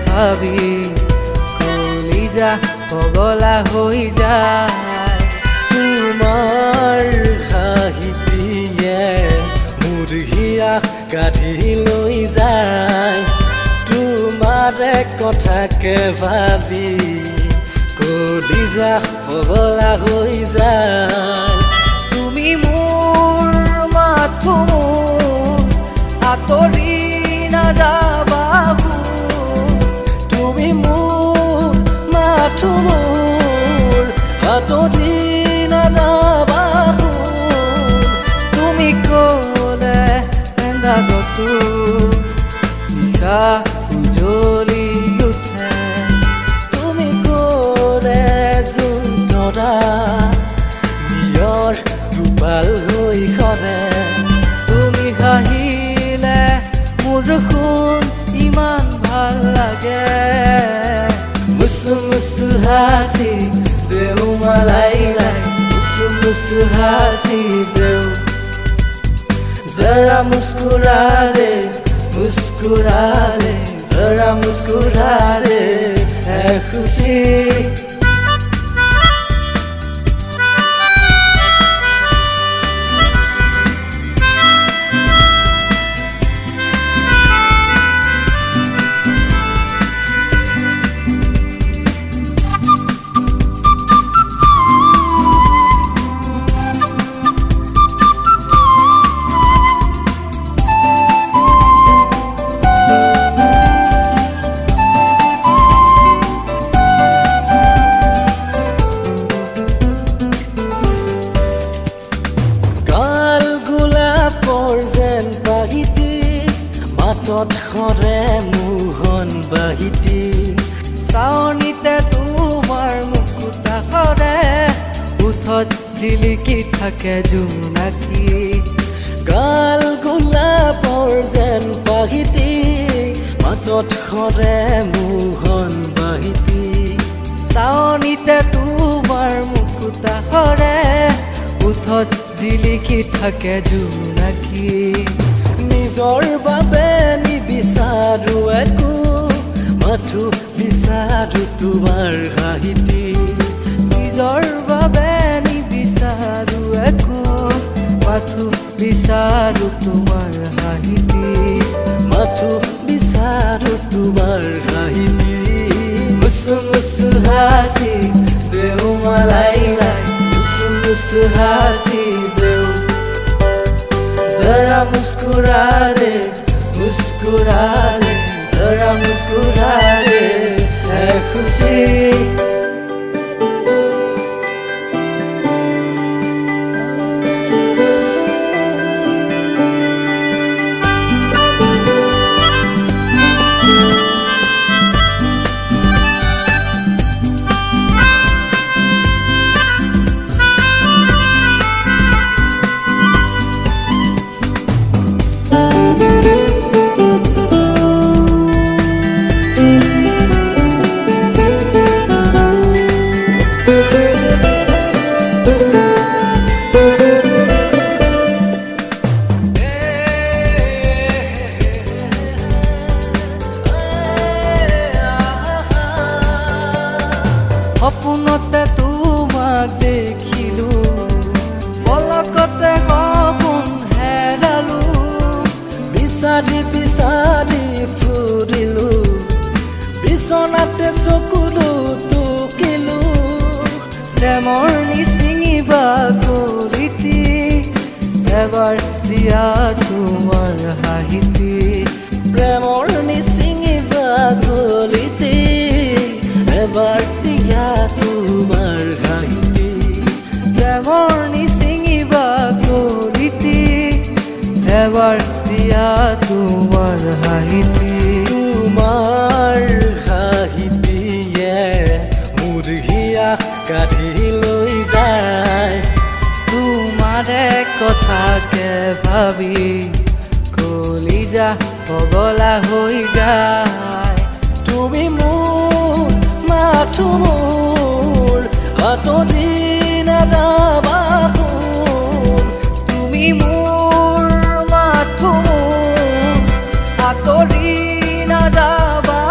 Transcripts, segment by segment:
ভাবি কলিজা পগলা হৈ যায় তোমাৰ হাঁহিয়ে মোৰ হিয়াক কাঢ়ি লৈ যায় তোমাৰে কথাকে ভাবি কলিজা পগলা হৈ যায় তুমি মোৰ মাথো আঁতৰি নাযাবা তুমি মোৰ মাথো আঁতৰি নাযাবা তুমি ক'লে এন্ধাৰতো নিশা উজ্বলি উঠে তুমি ক'লে জোন তৰা নিয়ৰ দুপাল হৈ সৰে তুমি হাঁহিলে মোৰ দেখোন ইমান ভাল লাগে মুচু মুচু হাসি দেও মালাই লাই মুচু মুচু হাসি দেও जरा मुस्कुरा दे जरा मुस्कुरा दे है खुशी মাতত সৰে মোহন বাহিতি চাৱনিতে তোমাৰ মুকুতা সৰে উঠত জিলিকি থাকে জোনাকী গাল গোলাপৰ যেন বাহিতি মাতত সৰে মোহন বাহিতি চাৱনিতে তোমাৰ মুকুতা সৰে উঠত জিলিকি থাকে জোনাকী নিজৰ বাবে নিবিচাৰো একো মাথো বিচাৰো তোমাৰ হাঁহিতি নিজৰ বাবে নিবিচাৰো একো মাথো বিচাৰো তোমাৰ হাঁহিতি মাথো বিচাৰো তোমাৰ হাঁহিতি মুচু মুচু হাসি দেও মালাই লাই মুচু মুচু হাসি দেও जरा मुस्कुरा दे जरा मुस्कुरा दे है खुशी সপোনতে তোমাক দেখিলো পলকতে সপোন হেৰালো বিচাৰি বিচাৰি ফুৰিলো বিচনাতে চকুলো টুকিলো প্ৰেমৰ নিচিঙিবা কলিতি এবাৰ দিয়া তোমাৰ হাঁহিতি প্ৰেমৰ নিচিঙিবা কলিতি এবাৰ দিয়া তোমাৰ হাঁহিতি প্ৰেমৰ নিচিঙিবা কলিতি এবাৰ দিয়া তোমাৰ হাঁহিতি তোমাৰ হাঁহিয়ে মোৰ হিয়াক কাঢ়ি লৈ যায় তোমাৰে কথাকে ভাবি কলিজা পগলা হৈ যায় তুমি মোৰ মাথো আঁতৰি নাযাবা তুমি মোৰ মাথো আঁতৰি নাযাবা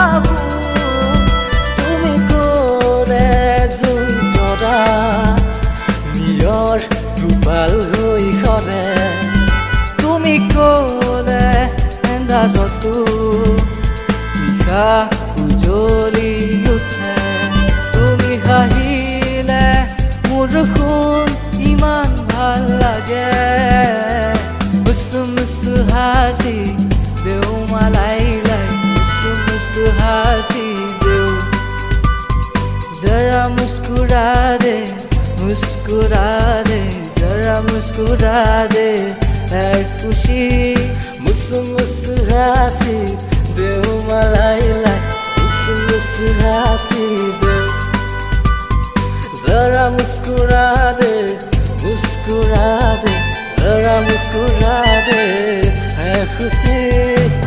मुस्कुरा दे जरा मुस्कुरा दे है खुशी मुस्कुरासी देऊ मलाई मुस्कुरासी दे जरा मुस्कुरा दे जरा मुस्कुरा दे है खुशी